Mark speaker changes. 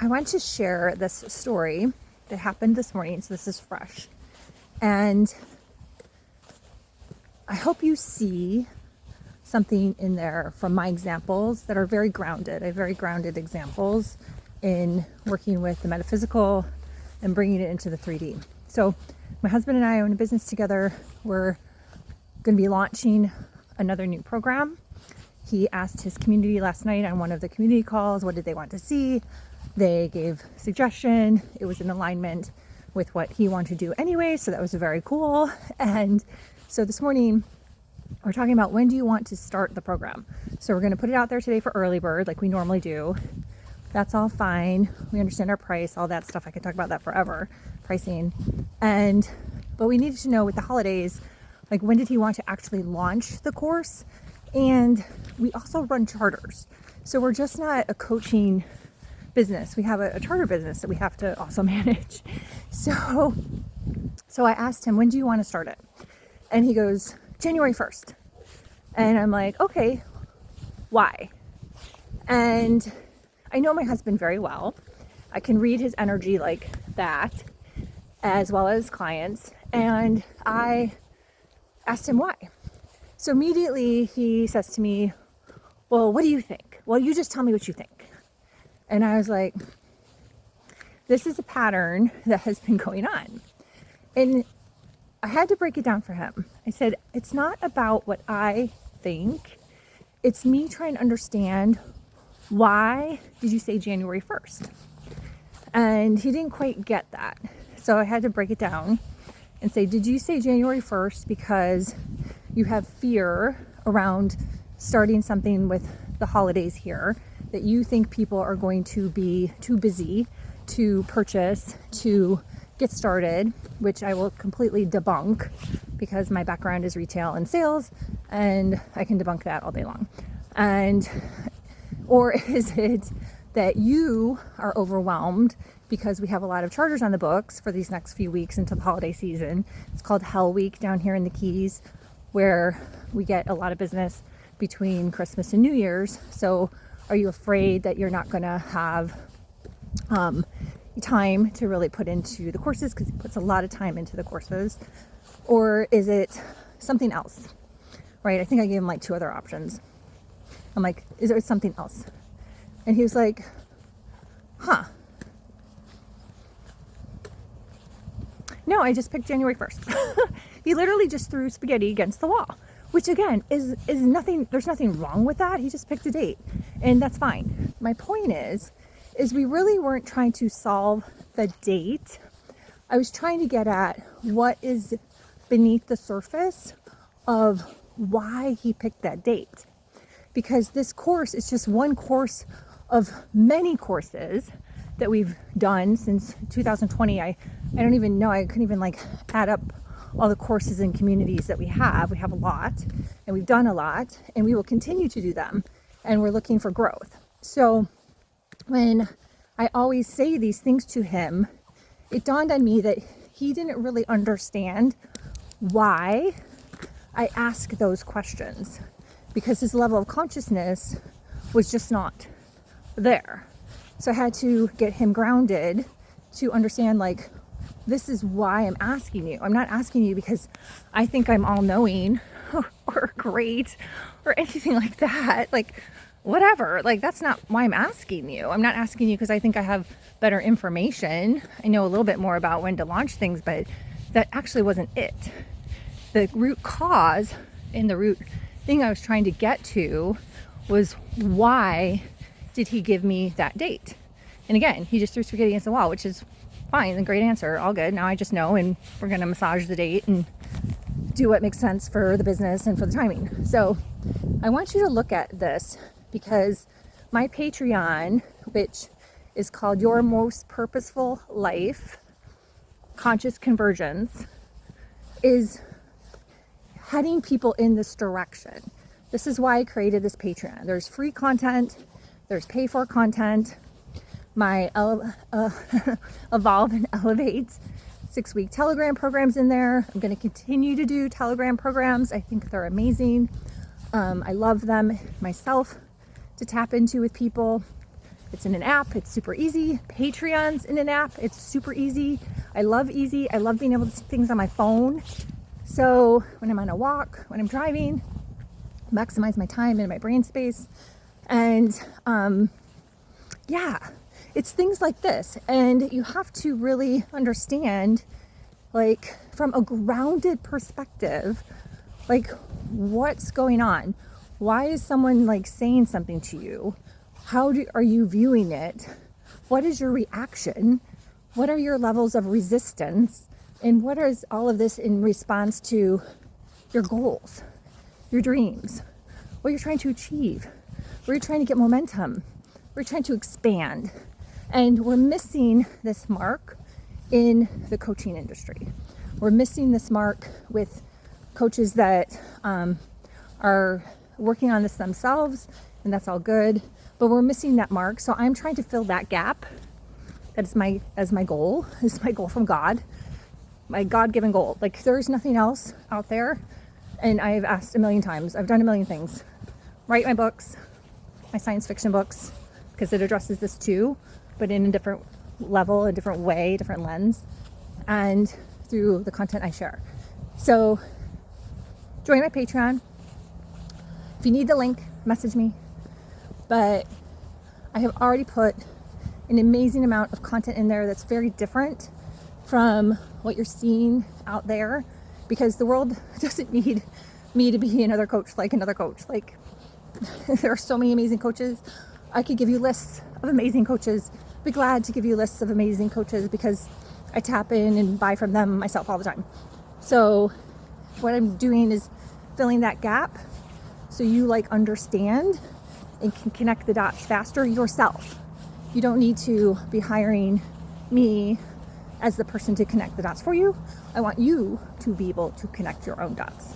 Speaker 1: I want to share this story that happened this morning, so this is fresh. And I hope you see something in there from my examples that are very grounded. I have very grounded examples in working with the metaphysical and bringing it into the 3D. So my husband and I own a business together. We're going to be launching another new program. He asked his community last night on one of the community calls, what did they want to see? They gave suggestion. It was in alignment with what he wanted to do anyway, so that was very cool. And so this morning, we're talking about when do you want to start the program? So we're going to put it out there today for early bird like we normally do. That's all fine. We understand our price, all that stuff. I could talk about that forever, pricing. But we needed to know with the holidays, like when did he want to actually launch the course? And we also run charters. So we're just not a coaching business. We have a charter business that we have to also manage. So I asked him, when do you want to start it? And he goes, January 1st. And I'm like, okay, why? And I know my husband very well. I can read his energy like that, as well as clients. And I asked him why. So immediately he says to me, well, what do you think? Well, you just tell me what you think. And I was like, this is a pattern that has been going on. And I had to break it down for him. I said, it's not about what I think. It's me trying to understand, why did you say January 1st? And he didn't quite get that. So I had to break it down and say, did you say January 1st because you have fear around starting something with the holidays here, that you think people are going to be too busy to purchase, to get started, which I will completely debunk because my background is retail and sales and I can debunk that all day long. Or is it that you are overwhelmed because we have a lot of charters on the books for these next few weeks into the holiday season? It's called Hell Week down here in the Keys, where we get a lot of business between Christmas and New Year's. So are you afraid that you're not going to have time to really put into the courses, because he puts a lot of time into the courses? Or is it something else, right? I think I gave him like 2 other options. I'm like, is there something else? And he was like, no, I just picked January 1st. He literally just threw spaghetti against the wall, which again is nothing, there's nothing wrong with that. He just picked a date and that's fine. My point is we really weren't trying to solve the date. I was trying to get at what is beneath the surface of why he picked that date. Because this course is just one course of many courses that we've done since 2020. I don't even know, I couldn't even like add up all the courses and communities that we have. We have a lot and we've done a lot and we will continue to do them, and we're looking for growth. So when I always say these things to him, it dawned on me that he didn't really understand why I ask those questions, because his level of consciousness was just not there. So I had to get him grounded to understand, like, this is why I'm asking you. I'm not asking you because I think I'm all knowing or great or anything like that. Like, whatever. Like, that's not why I'm asking you. I'm not asking you because I think I have better information. I know a little bit more about when to launch things, but that actually wasn't it. The root cause and the root thing I was trying to get to was, why did he give me that date? And again, he just threw spaghetti against the wall, which is fine, a great answer, all good. Now I just know, and we're going to massage the date and do what makes sense for the business and for the timing. So I want you to look at this, because my Patreon, which is called Your Most Purposeful Life, Conscious Convergence, is heading people in this direction. This is why I created this Patreon. There's free content, there's pay for content. My Evolve and Elevate 6-week Telegram programs in there. I'm going to continue to do Telegram programs. I think they're amazing. I love them myself to tap into with people. It's in an app. It's super easy. Patreon's in an app. It's super easy. I love easy. I love being able to see things on my phone. So when I'm on a walk, when I'm driving, maximize my time and my brain space. And yeah, it's things like this. And you have to really understand, like, from a grounded perspective, like, what's going on? Why is someone like saying something to you? Are you viewing it? What is your reaction? What are your levels of resistance? And what is all of this in response to your goals, your dreams, what you're trying to achieve, where you're trying to get momentum, where you're trying to expand? And we're missing this mark in the coaching industry. We're missing this mark with coaches that are working on this themselves, and that's all good. But we're missing that mark. So I'm trying to fill that gap. That's my goal. This is my goal from God. My God-given goal. Like, there's nothing else out there. And I've asked a million times. I've done a million things. Write my books, my science fiction books, because it addresses this too, but in a different level, a different way, different lens, and through the content I share. So join my Patreon. If you need the link, message me. But I have already put an amazing amount of content in there that's very different from what you're seeing out there, because the world doesn't need me to be another coach like another coach. Like, there are so many amazing coaches. I could give you lists of amazing coaches. Be glad to give you lists of amazing coaches because I tap in and buy from them myself all the time. So what I'm doing is filling that gap so you like understand and can connect the dots faster yourself. You don't need to be hiring me as the person to connect the dots for you. I want you to be able to connect your own dots.